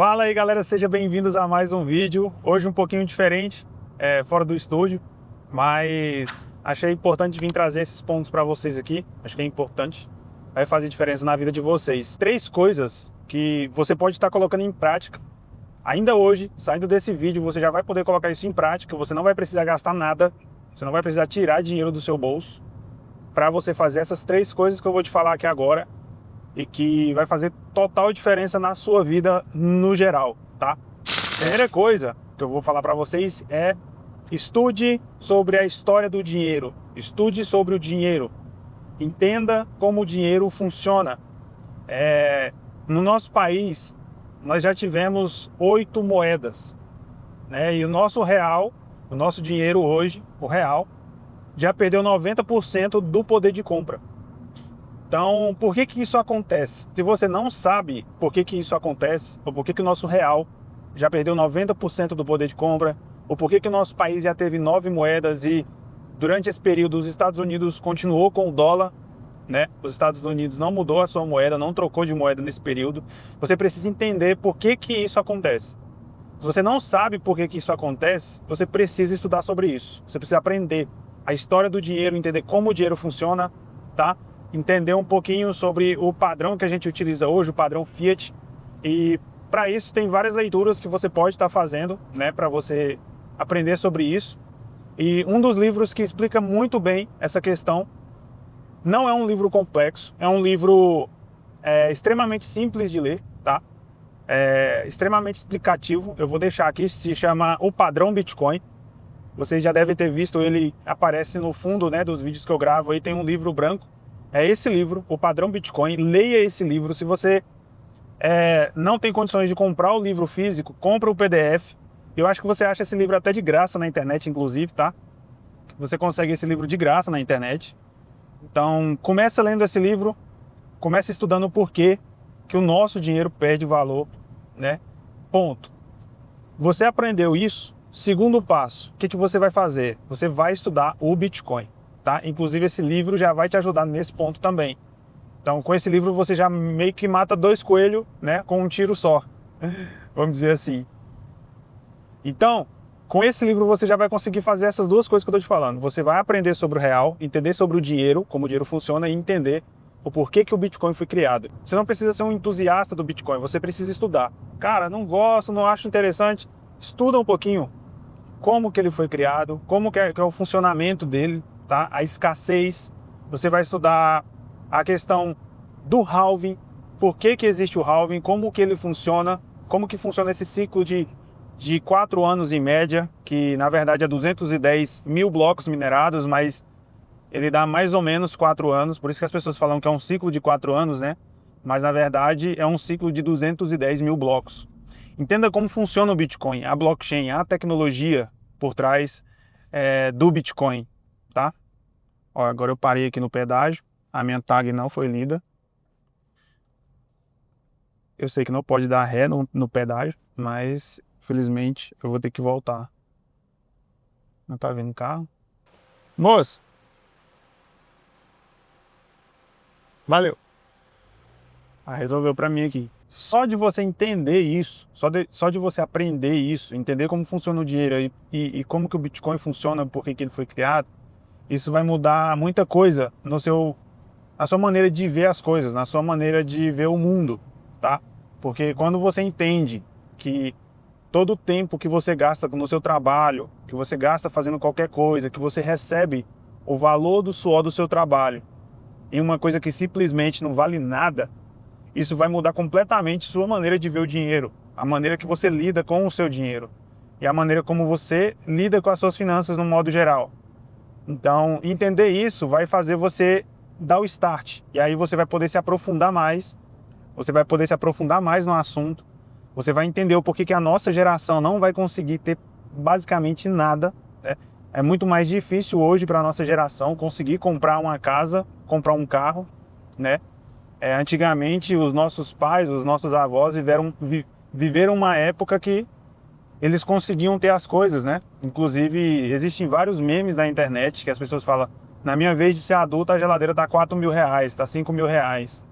Fala aí galera, sejam bem-vindos a mais um vídeo. Hoje um pouquinho diferente, fora do estúdio, mas achei importante vir trazer esses pontos para vocês aqui. Acho que é importante, vai fazer diferença na vida de vocês. 3 coisas que você pode estar colocando em prática ainda hoje. Saindo desse vídeo, você já vai poder colocar isso em prática. Você não vai precisar gastar nada, você não vai precisar tirar dinheiro do seu bolso para você fazer essas 3 coisas que eu vou te falar aqui agora, e que vai fazer total diferença na sua vida no geral, tá? Primeira coisa que eu vou falar para vocês é: estude sobre a história do dinheiro, estude sobre o dinheiro, entenda como o dinheiro funciona. No nosso país, nós já tivemos 8 moedas, né? E o nosso real, o nosso dinheiro hoje, o real, já perdeu 90% do poder de compra. Então, por que que isso acontece? Se você não sabe por que que isso acontece, ou por que que o nosso real já perdeu 90% do poder de compra, ou por que que o nosso país já teve 9 moedas e durante esse período os Estados Unidos continuou com o dólar, né? Os Estados Unidos não mudou a sua moeda, não trocou de moeda nesse período. Você precisa entender por que que isso acontece. Se você não sabe por que que isso acontece, você precisa estudar sobre isso. Você precisa aprender a história do dinheiro, entender como o dinheiro funciona, tá? Entender um pouquinho sobre o padrão que a gente utiliza hoje, o padrão Fiat. E para isso tem várias leituras que você pode estar fazendo, né, para você aprender sobre isso. E um dos livros que explica muito bem essa questão, não é um livro complexo, é um livro extremamente simples de ler, tá? Extremamente explicativo. Eu vou deixar aqui, se chama O Padrão Bitcoin. Vocês já devem ter visto, ele aparece no fundo, né, dos vídeos que eu gravo. Aí tem um livro branco. É esse livro, O Padrão Bitcoin. Leia esse livro. Se você não tem condições de comprar o livro físico, compra o PDF. Eu acho que você acha esse livro até de graça na internet, inclusive, tá? Você consegue esse livro de graça na internet. Então, comece lendo esse livro, comece estudando o porquê que o nosso dinheiro perde valor, né? Ponto. Você aprendeu isso? Segundo passo, o que que você vai fazer? Você vai estudar o Bitcoin. Tá? Inclusive esse livro já vai te ajudar nesse ponto também. Então com esse livro você já meio que mata 2 coelhos, né, com um tiro só, vamos dizer assim. Então com esse livro você já vai conseguir fazer essas 2 coisas que eu estou te falando. Você vai aprender sobre o real, entender sobre o dinheiro, como o dinheiro funciona, e entender o porquê que o Bitcoin foi criado. Você não precisa ser um entusiasta do Bitcoin, você precisa estudar. Cara, não gosto, não acho interessante. Estuda um pouquinho como que ele foi criado, como que é o funcionamento dele, tá? A escassez. Você vai estudar a questão do halving, por que que existe o halving, como que ele funciona, como que funciona esse ciclo de 4 anos em média, que na verdade é 210 mil blocos minerados, mas ele dá mais ou menos 4 anos, por isso que as pessoas falam que é um ciclo de 4 anos, né? Mas na verdade é um ciclo de 210 mil blocos. Entenda como funciona o Bitcoin, a blockchain, a tecnologia por trás do Bitcoin, tá? Ó, agora eu parei aqui no pedágio, a minha tag não foi lida. Eu sei que não pode dar ré no pedágio, mas infelizmente eu vou ter que voltar. Não tá vendo carro? Moço! Valeu! Ah, resolveu pra mim aqui. Só de você entender isso, só de você aprender isso, entender como funciona o dinheiro e como que o Bitcoin funciona, por que ele foi criado, isso vai mudar muita coisa na sua maneira de ver as coisas, na sua maneira de ver o mundo, tá? Porque quando você entende que todo o tempo que você gasta no seu trabalho, que você gasta fazendo qualquer coisa, que você recebe o valor do suor do seu trabalho em uma coisa que simplesmente não vale nada, isso vai mudar completamente sua maneira de ver o dinheiro, a maneira que você lida com o seu dinheiro e a maneira como você lida com as suas finanças no modo geral. Então, entender isso vai fazer você dar o start. E aí você vai poder se aprofundar mais. Você vai poder se aprofundar mais no assunto. Você vai entender o porquê que a nossa geração não vai conseguir ter basicamente nada, né? É muito mais difícil hoje para a nossa geração conseguir comprar uma casa, comprar um carro, né? Antigamente, os nossos pais, os nossos avós viveram uma época que eles conseguiam ter as coisas, né? Inclusive, existem vários memes na internet que as pessoas falam: na minha vez de ser adulto, a geladeira tá 4 mil reais, tá 5 mil reais.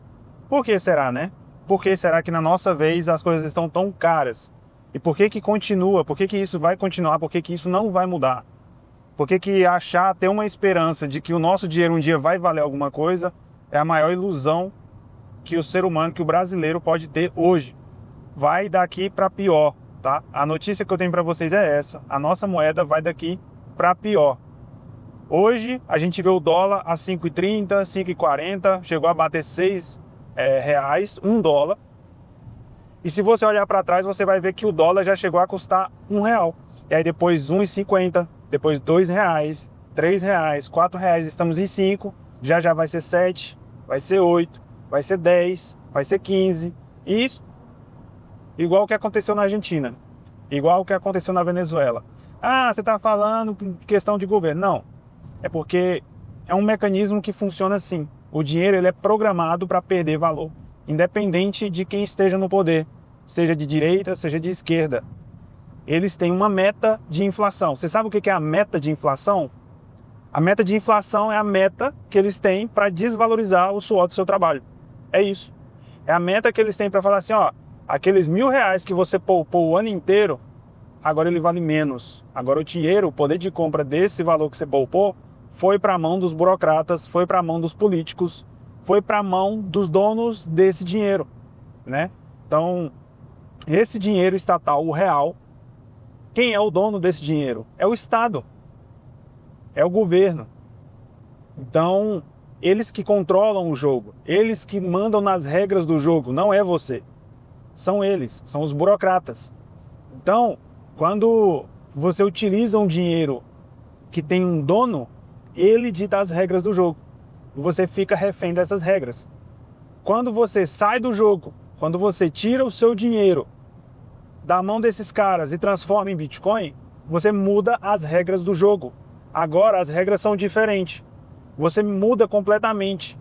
Por que será, né? por que será que na nossa vez as coisas estão tão caras? E por que que continua? Por que que isso vai continuar? Por que que isso não vai mudar? Por que que achar, ter uma esperança de que o nosso dinheiro um dia vai valer alguma coisa é a maior ilusão que o ser humano, que o brasileiro pode ter hoje. Vai daqui para pior, tá? A notícia que eu tenho para vocês é essa. A nossa moeda vai daqui para pior. Hoje a gente vê o dólar a 5,30, 5,40, chegou a bater R$ 6, $1. E se você olhar para trás, você vai ver que o dólar já chegou a custar R$ 1. E aí depois 1,50, depois R$ 2, R$ 3, R$ 4, estamos em 5, já vai ser 7, vai ser 8, vai ser 10, vai ser 15. E isso, igual o que aconteceu na Argentina, igual o que aconteceu na Venezuela. Ah, você está falando questão de governo. Não, é porque é um mecanismo que funciona assim. O dinheiro ele é programado para perder valor, independente de quem esteja no poder, seja de direita, seja de esquerda. Eles têm uma meta de inflação. Você sabe o que é a meta de inflação? A meta de inflação é a meta que eles têm para desvalorizar o suor do seu trabalho. É isso. É a meta que eles têm para falar assim, ó, aqueles R$ 1.000 que você poupou o ano inteiro, agora ele vale menos. Agora o dinheiro, o poder de compra desse valor que você poupou, foi para a mão dos burocratas, foi para a mão dos políticos, foi para a mão dos donos desse dinheiro, né? Então, esse dinheiro estatal, o real, quem é o dono desse dinheiro? É o Estado, é o governo. Então, eles que controlam o jogo, eles que mandam nas regras do jogo, não é você. São eles, são os burocratas. Então, quando você utiliza um dinheiro que tem um dono, ele dita as regras do jogo. Você fica refém dessas regras. Quando você sai do jogo, quando você tira o seu dinheiro da mão desses caras e transforma em Bitcoin, você muda as regras do jogo. Agora as regras são diferentes. Você muda completamente.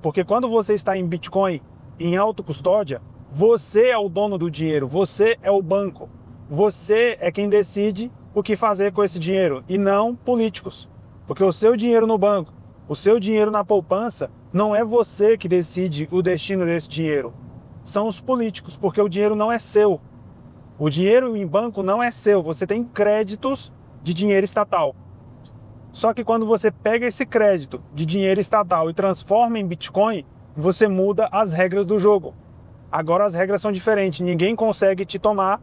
Porque quando você está em Bitcoin, em autocustódia, você é o dono do dinheiro, você é o banco. Você é quem decide o que fazer com esse dinheiro e não políticos. Porque o seu dinheiro no banco, o seu dinheiro na poupança, não é você que decide o destino desse dinheiro. São os políticos, porque o dinheiro não é seu. O dinheiro em banco não é seu, você tem créditos de dinheiro estatal. Só que quando você pega esse crédito de dinheiro estatal e transforma em Bitcoin, você muda as regras do jogo. Agora as regras são diferentes, ninguém consegue te tomar,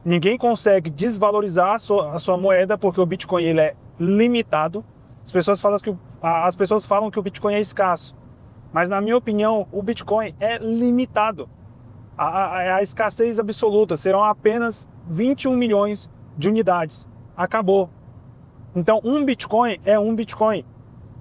ninguém consegue desvalorizar a sua moeda, porque o Bitcoin ele é limitado. As pessoas falam que o Bitcoin é escasso, mas na minha opinião o Bitcoin é limitado. A escassez absoluta, serão apenas 21 milhões de unidades. Acabou. Então um Bitcoin é um Bitcoin.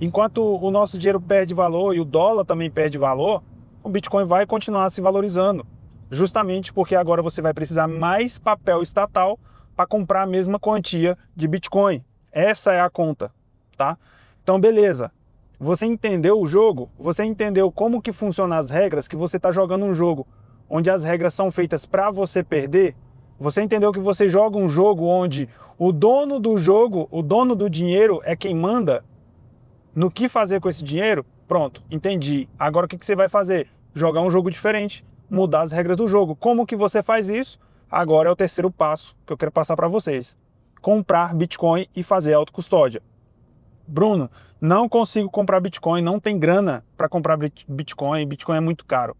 Enquanto o nosso dinheiro perde valor e o dólar também perde valor, o Bitcoin vai continuar se valorizando. Justamente porque agora você vai precisar mais papel estatal para comprar a mesma quantia de Bitcoin. Essa é a conta, tá? Então beleza. Você entendeu o jogo? Você entendeu como que funcionam as regras? Que você está jogando um jogo onde as regras são feitas para você perder? Você entendeu que você joga um jogo onde o dono do jogo, o dono do dinheiro é quem manda no que fazer com esse dinheiro? Pronto, entendi. Agora o que você vai fazer? Jogar um jogo diferente, mudar as regras do jogo. Como que você faz isso? Agora é o terceiro passo que eu quero passar para vocês. Comprar Bitcoin e fazer autocustódia. Bruno, não consigo comprar Bitcoin, não tem grana para comprar Bitcoin, Bitcoin é muito caro.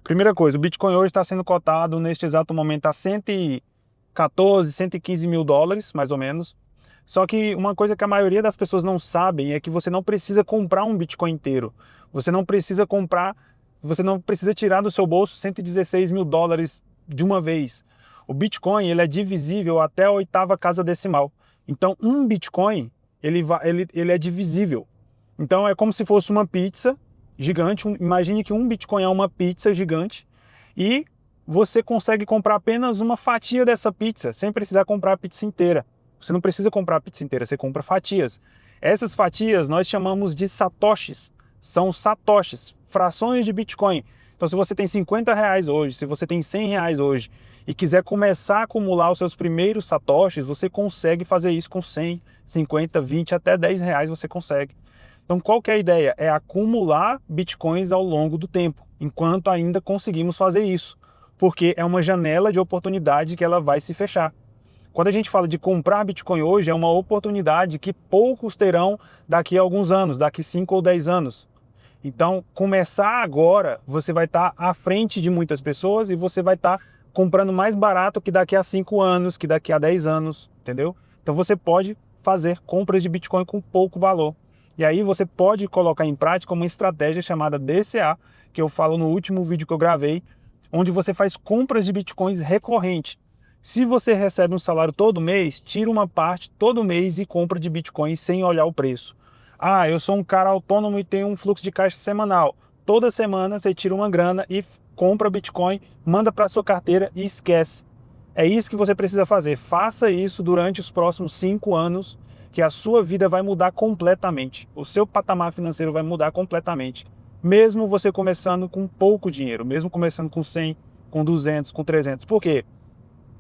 Primeira coisa, o Bitcoin hoje está sendo cotado neste exato momento a 114, 115 mil dólares, mais ou menos. Só que uma coisa que a maioria das pessoas não sabem é que você não precisa comprar um Bitcoin inteiro. Você não precisa tirar do seu bolso 116 mil dólares de uma vez. O Bitcoin ele é divisível até a 8ª casa decimal. Então um Bitcoin ele é divisível. Então é como se fosse uma pizza gigante. Imagine que um Bitcoin é uma pizza gigante e você consegue comprar apenas uma fatia dessa pizza, sem precisar comprar a pizza inteira. Você não precisa comprar a pizza inteira, você compra fatias. Essas fatias nós chamamos de satoshis. São satoshis, frações de Bitcoin. Então se você tem R$ 50 hoje, se você tem R$ 100 hoje e quiser começar a acumular os seus primeiros satoshis, você consegue fazer isso com 100, 50, 20, até R$ 10 você consegue. Então qual que é a ideia? É acumular Bitcoins ao longo do tempo. enquanto ainda conseguimos fazer isso, porque é uma janela de oportunidade que ela vai se fechar. Quando a gente fala de comprar Bitcoin hoje, é uma oportunidade que poucos terão daqui a alguns anos, daqui 5 ou 10 anos. Então, começar agora, você vai estar à frente de muitas pessoas e você vai estar comprando mais barato que daqui a 5 anos, que daqui a 10 anos, entendeu? Então você pode fazer compras de Bitcoin com pouco valor. E aí você pode colocar em prática uma estratégia chamada DCA, que eu falo no último vídeo que eu gravei, onde você faz compras de Bitcoins recorrente. Se você recebe um salário todo mês, tira uma parte todo mês e compra de Bitcoin sem olhar o preço. Ah, eu sou um cara autônomo e tenho um fluxo de caixa semanal. Toda semana você tira uma grana e compra Bitcoin, manda para sua carteira e esquece. É isso que você precisa fazer. Faça isso durante os próximos 5 anos, que a sua vida vai mudar completamente. O seu patamar financeiro vai mudar completamente. Mesmo você começando com pouco dinheiro, mesmo começando com 100, com 200, com 300. Por quê?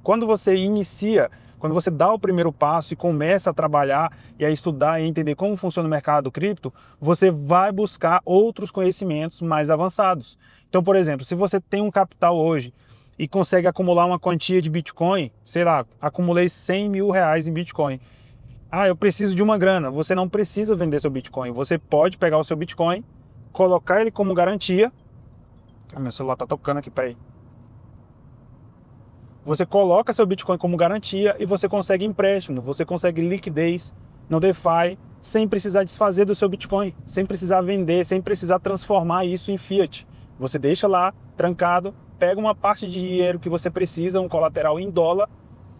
Quando você inicia, quando você dá o primeiro passo e começa a trabalhar e a estudar e a entender como funciona o mercado cripto, você vai buscar outros conhecimentos mais avançados. Então, por exemplo, se você tem um capital hoje e consegue acumular uma quantia de Bitcoin, sei lá, acumulei 100 mil reais em Bitcoin. Ah, eu preciso de uma grana. Você não precisa vender seu Bitcoin. Você pode pegar o seu Bitcoin, colocar ele como garantia. Ah, meu celular tá tocando aqui, peraí. Você coloca seu Bitcoin como garantia e você consegue empréstimo, você consegue liquidez no DeFi sem precisar desfazer do seu Bitcoin, sem precisar vender, sem precisar transformar isso em fiat. Você deixa lá, trancado, pega uma parte de dinheiro que você precisa, um colateral em dólar,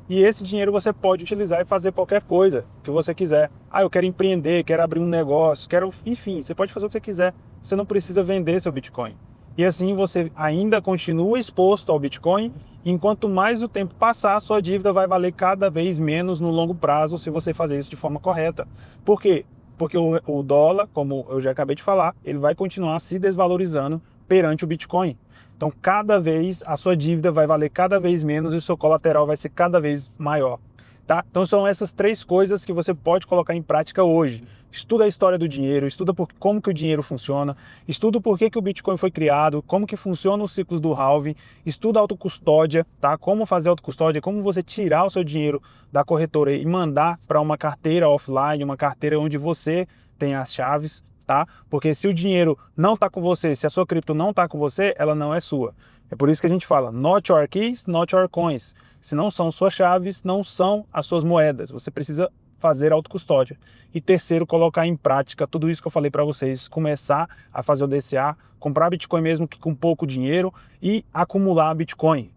e esse dinheiro você pode utilizar e fazer qualquer coisa que você quiser. Ah, eu quero empreender, quero abrir um negócio, quero... Enfim, você pode fazer o que você quiser. Você não precisa vender seu Bitcoin. E assim você ainda continua exposto ao Bitcoin, enquanto mais o tempo passar, sua dívida vai valer cada vez menos no longo prazo se você fazer isso de forma correta. Por quê? Porque o dólar, como eu já acabei de falar, ele vai continuar se desvalorizando perante o Bitcoin. Então, cada vez a sua dívida vai valer cada vez menos e o seu colateral vai ser cada vez maior. Tá? Então, são essas 3 coisas que você pode colocar em prática hoje. Estuda a história do dinheiro, estuda como que o dinheiro funciona, estuda por que o Bitcoin foi criado, como que funciona os ciclos do halving, estuda a autocustódia, tá? Como fazer autocustódia, como você tirar o seu dinheiro da corretora e mandar para uma carteira offline, uma carteira onde você tem as chaves, tá? Porque se o dinheiro não está com você, se a sua cripto não está com você, ela não é sua. É por isso que a gente fala, not your keys, not your coins. Se não são suas chaves, não são as suas moedas. Você precisa fazer autocustódia. E terceiro, colocar em prática tudo isso que eu falei para vocês, começar a fazer o DCA, comprar Bitcoin mesmo que com pouco dinheiro e acumular Bitcoin,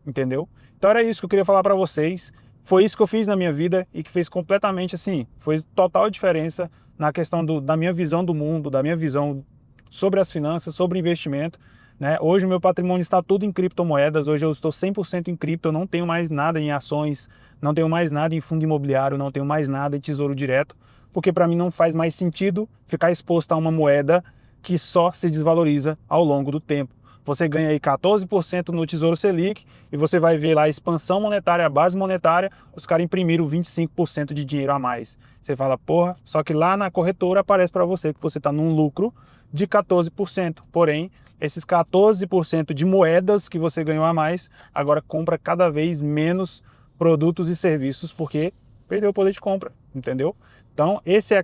entendeu? Então era isso que eu queria falar para vocês. Foi isso que eu fiz na minha vida e que fez completamente assim, foi total diferença na questão da minha visão do mundo, da minha visão sobre as finanças, sobre investimento. Né? Hoje o meu patrimônio está tudo em criptomoedas, hoje eu estou 100% em cripto, eu não tenho mais nada em ações, não tenho mais nada em fundo imobiliário, não tenho mais nada em tesouro direto, porque para mim não faz mais sentido ficar exposto a uma moeda que só se desvaloriza ao longo do tempo. Você ganha aí 14% no Tesouro Selic e você vai ver lá a expansão monetária, a base monetária, os caras imprimiram 25% de dinheiro a mais. Você fala, porra, só que lá na corretora aparece para você que você está num lucro de 14%, porém, esses 14% de moedas que você ganhou a mais, agora compra cada vez menos produtos e serviços porque perdeu o poder de compra, entendeu? Então, essa é a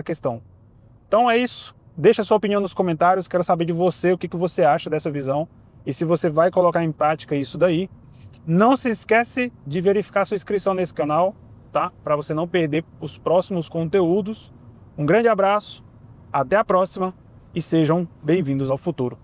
questão. Então é isso, deixa a sua opinião nos comentários, quero saber de você o que você acha dessa visão e se você vai colocar em prática isso daí. Não se esquece de verificar sua inscrição nesse canal, tá? Para você não perder os próximos conteúdos. Um grande abraço, até a próxima e sejam bem-vindos ao futuro.